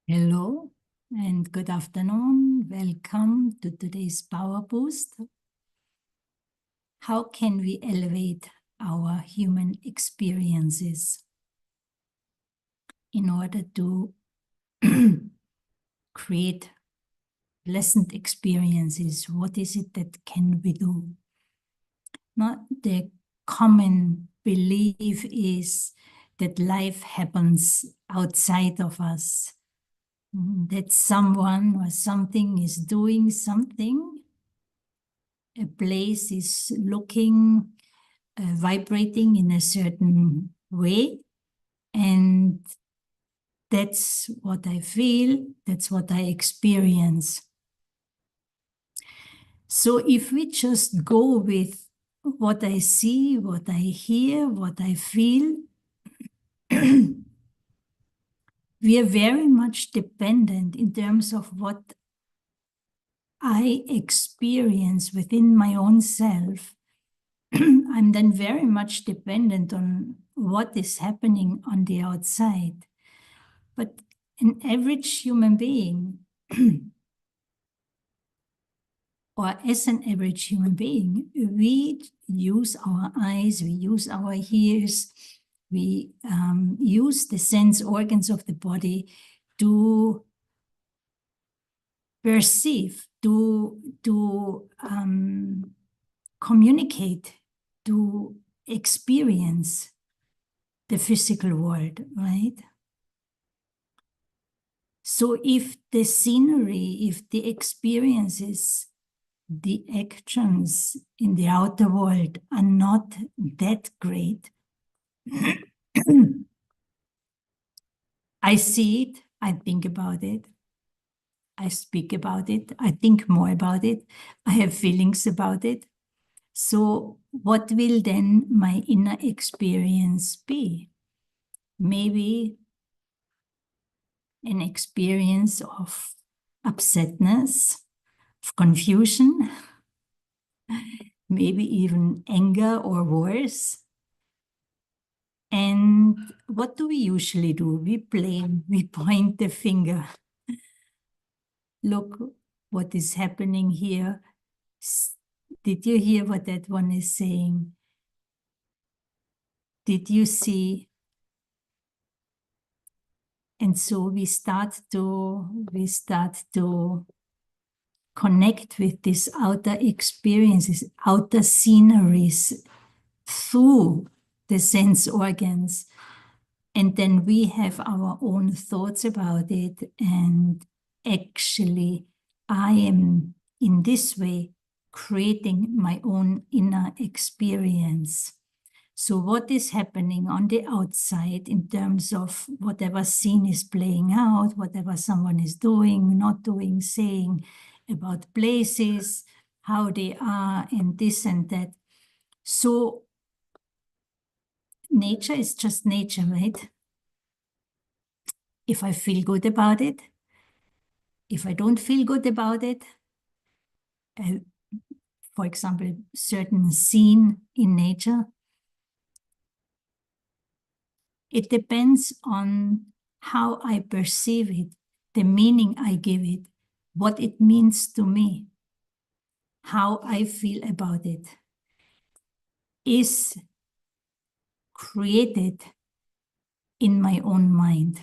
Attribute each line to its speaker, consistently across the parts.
Speaker 1: Hello and good afternoon. Welcome to today's Power Boost. How can we elevate our human experiences in order to create pleasant experiences? What is it that can we do? Not the common belief is that life happens outside of us, that someone or something is doing something, a place is looking, vibrating in a certain way, and that's what I feel, that's what I experience. So if we just go with what I see, what I hear, what I feel, we are very much dependent in terms of what I experience within my own self. I'm then very much dependent on what is happening on the outside. But an average human being, or as an average human being, we use our eyes, we use our ears, we use the sense organs of the body to perceive, to communicate, to experience the physical world, right? So if the scenery, if the experiences, the actions in the outer world are not that great, I see it, I think about it, I speak about it, I think more about it, I have feelings about it. So what will then my inner experience be? Maybe an experience of upsetness, of confusion, maybe even anger or worse. And what do we usually do? We blame, we point the finger. Look what is happening here. Did you hear what that one is saying? Did you see? And so we start to connect with these outer experiences, outer sceneries through the sense organs. And then we have our own thoughts about it. And actually, I am in this way creating my own inner experience. So what is happening on the outside in terms of whatever scene is playing out, whatever someone is doing, not doing, saying about places, how they are, and this and that. So nature is just nature, right? If I feel good about it, if I don't feel good about it, for example, certain scene in nature, it depends on how I perceive it, the meaning I give it, what it means to me, how I feel about it, is created in my own mind.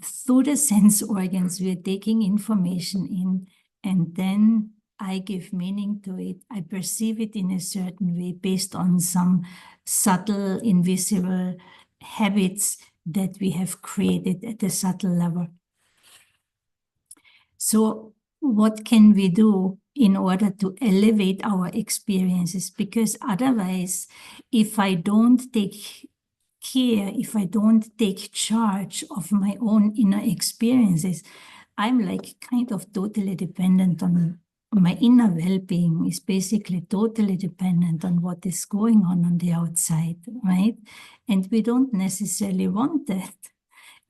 Speaker 1: Through the sense organs, we are taking information in, and then I give meaning to it. I perceive it in a certain way based on some subtle, invisible habits that we have created at a subtle level. So what can we do in order to elevate our experiences? Because otherwise, if I don't take care, if I don't take charge of my own inner experiences, I'm like kind of totally dependent on my inner well-being is basically totally dependent on what is going on the outside, right? And we don't necessarily want that,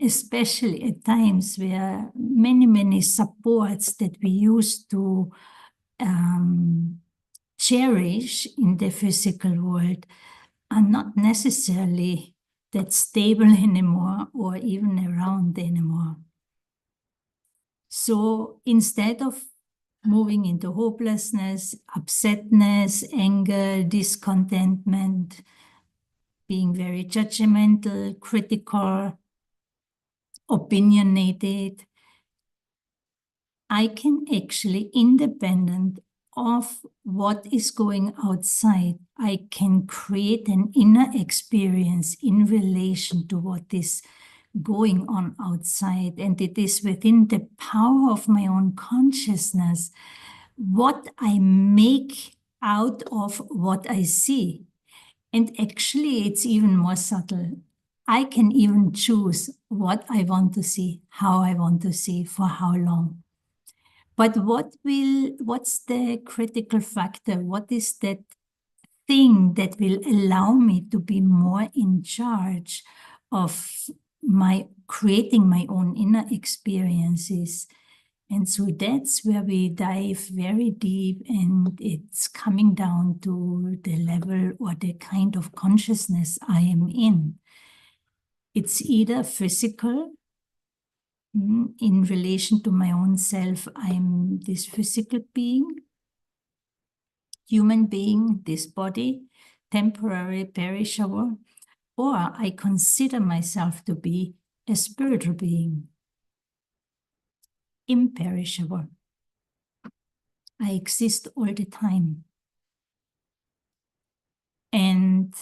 Speaker 1: especially at times where many supports that we used to cherish in the physical world are not necessarily that stable anymore or even around anymore. So instead of moving into hopelessness, upsetness, anger, discontentment, being very judgmental, critical, opinionated, I can actually, independent of what is going outside, I can create an inner experience in relation to what is going on outside. And it is within the power of my own consciousness what I make out of what I see. And actually, it's even more subtle. I can even choose what I want to see, how I want to see, for how long. But what's the critical factor? What is that thing that will allow me to be more in charge of my creating my own inner experiences? And so that's where we dive very deep, and it's coming down to the level or the kind of consciousness I am in. It's either physical, in relation to my own self, I'm this physical being, human being, this body, temporary, perishable, or I consider myself to be a spiritual being, imperishable. I exist all the time. And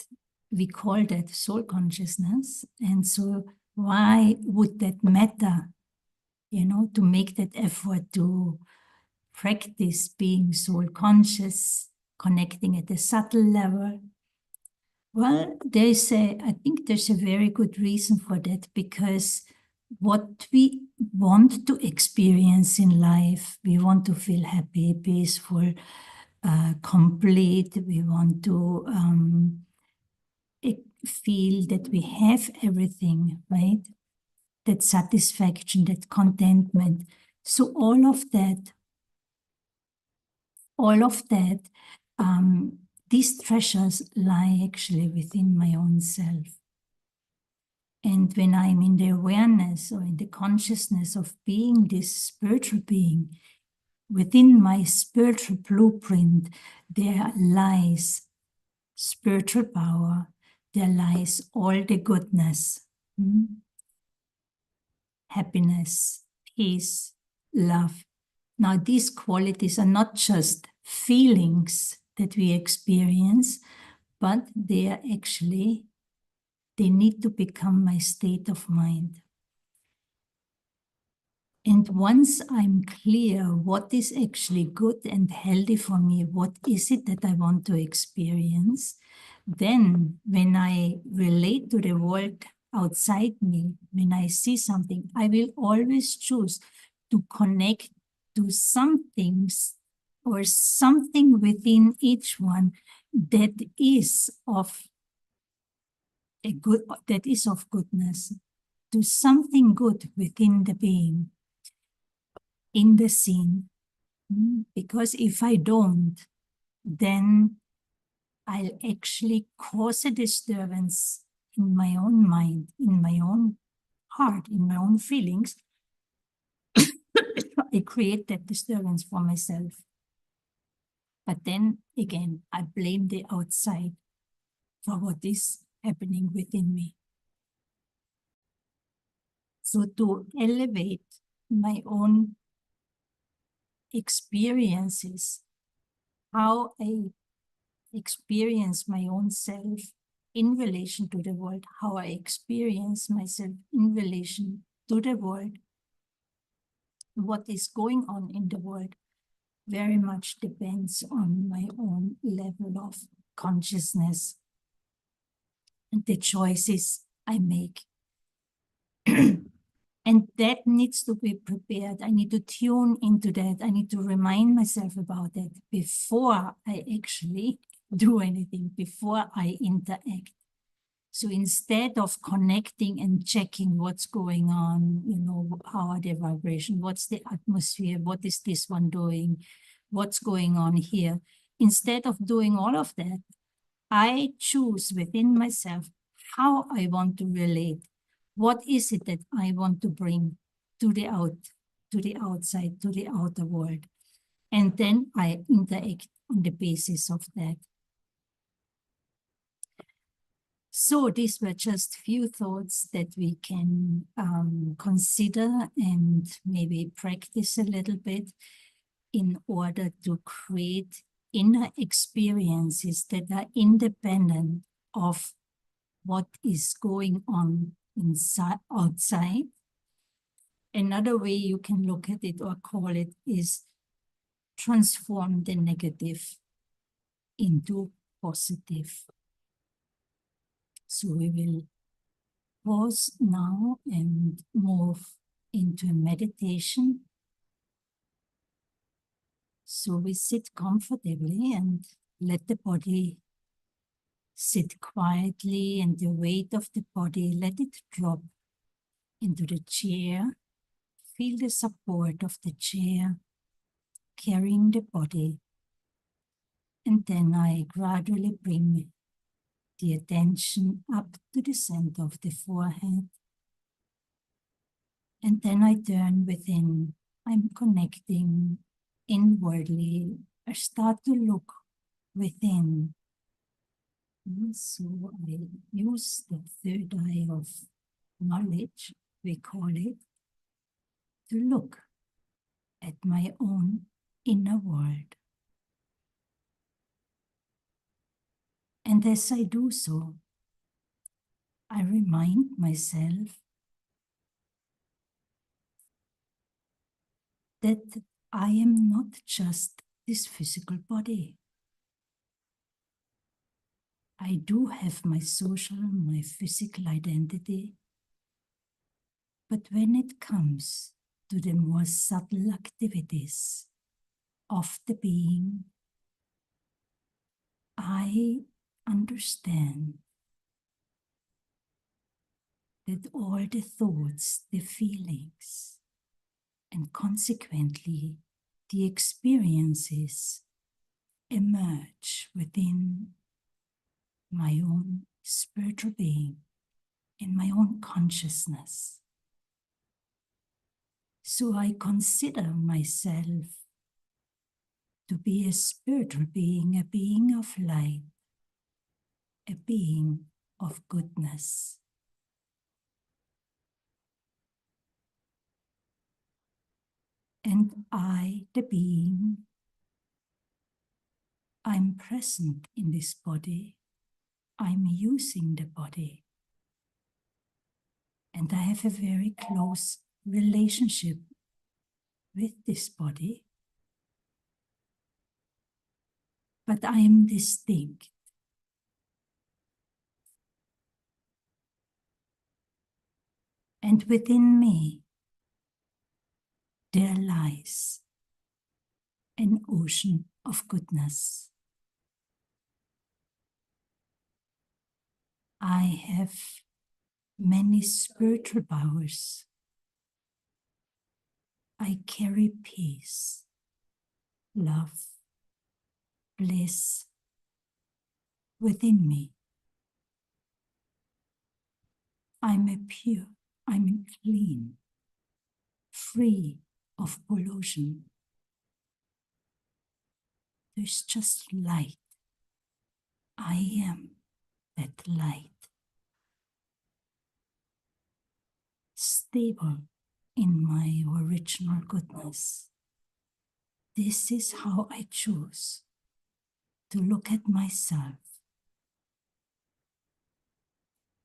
Speaker 1: we call that soul consciousness. And so why would that matter, to make that effort to practice being soul conscious, connecting at a subtle level? Well, I think there's a very good reason for that, because what we want to experience in life, we want to feel happy, peaceful, complete. We want to feel that we have everything, right? That satisfaction, that contentment. So all of that, these treasures lie actually within my own self. And when I'm in the awareness or in the consciousness of being this spiritual being, within my spiritual blueprint, there lies spiritual power, there lies all the goodness, happiness, peace, love. Now, these qualities are not just feelings that we experience, but they need to become my state of mind. And once I'm clear what is actually good and healthy for me, what is it that I want to experience, then when I relate to the world outside me, when I see something, I will always choose to connect to some things or something within each one that is of goodness, to something good within the being, in the scene. Because if I don't, then I'll actually cause a disturbance in my own mind, in my own heart, in my own feelings. I create that disturbance for myself. But then again, I blame the outside for what is happening within me. So to elevate my own experiences, how I experience my own self in relation to the world, how I experience myself in relation to the world, what is going on in the world, very much depends on my own level of consciousness and the choices I make. And that needs to be prepared. I need to tune into that. I need to remind myself about that before I actually do anything, before I interact. So instead of connecting and checking what's going on, how are the vibration, what's the atmosphere, what is this one doing, what's going on here, instead of doing all of that, I choose within myself how I want to relate. What is it that I want to bring to the to the outside, to the outer world. And then I interact on the basis of that. So these were just few thoughts that we can consider and maybe practice a little bit in order to create inner experiences that are independent of what is going on inside, outside. Another way you can look at it or call it is transform the negative into positive. So we will pause now and move into a meditation. So we sit comfortably and let the body sit quietly, and the weight of the body, let it drop into the chair. Feel the support of the chair carrying the body. And then I gradually bring the attention up to the center of the forehead. And then I turn within. I'm connecting inwardly. I start to look within. And so I use the third eye of knowledge, we call it, to look at my own inner world. And as I do so, I remind myself that I am not just this physical body. I do have my social, my physical identity, but when it comes to the more subtle activities of the being, I understand that all the thoughts, the feelings, and consequently the experiences emerge within my own spiritual being, in my own consciousness. So I consider myself to be a spiritual being, a being of light, a being of goodness. And I, the being, I'm present in this body. I'm using the body. And I have a very close relationship with this body. But I am distinct. And within me, there lies an ocean of goodness. I have many spiritual powers. I carry peace, love, bliss within me. I'm clean, free of pollution. There's just light. I am that light. Stable in my original goodness. This is how I choose to look at myself.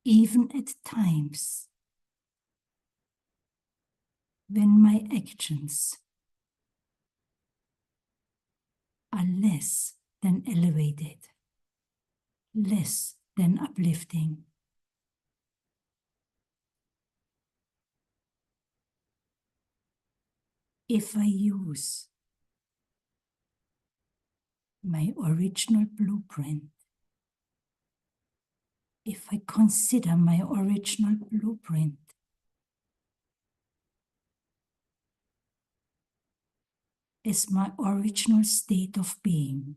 Speaker 1: Even at times when my actions are less than elevated, less than uplifting. If I use my original blueprint, if I consider my original blueprint as my original state of being,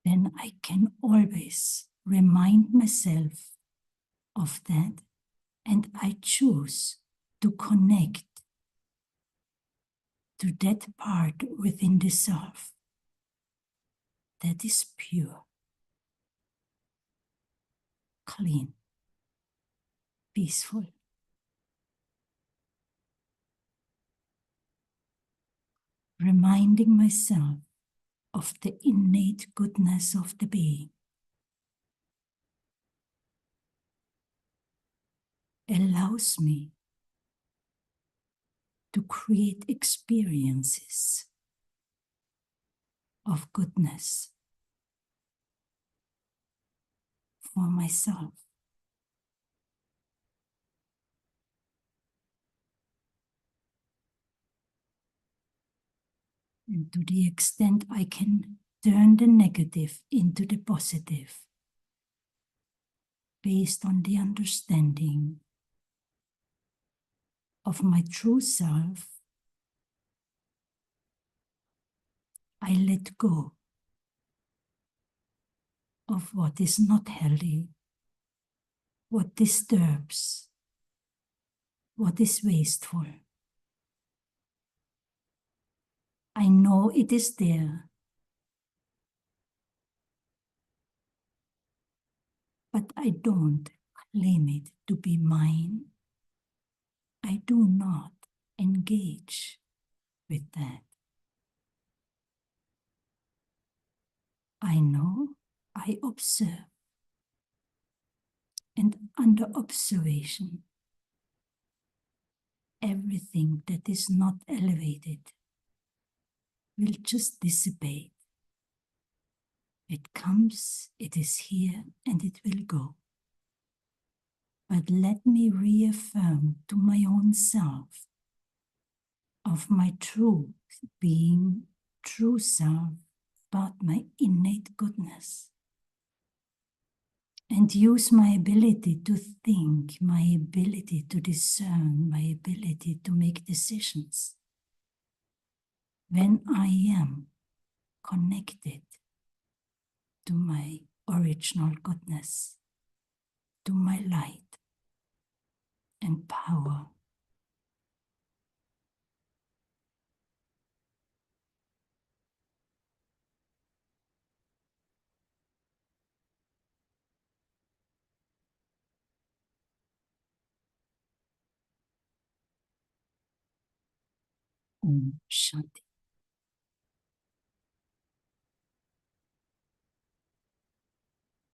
Speaker 1: then I can always remind myself of that, and I choose to connect to that part within the self that is pure, clean, peaceful. Reminding myself of the innate goodness of the being allows me to create experiences of goodness for myself. And to the extent I can turn the negative into the positive based on the understanding of my true self, I let go of what is not healthy, what disturbs, what is wasteful. I know it is there, but I don't claim it to be mine. I do not engage with that. I know, I observe, and under observation, everything that is not elevated will just dissipate. It comes, it is here, and it will go. But let me reaffirm to my own self of my true being, true self, about my innate goodness. And use my ability to think, my ability to discern, my ability to make decisions when I am connected to my original goodness, to my light and power. Om Shanti.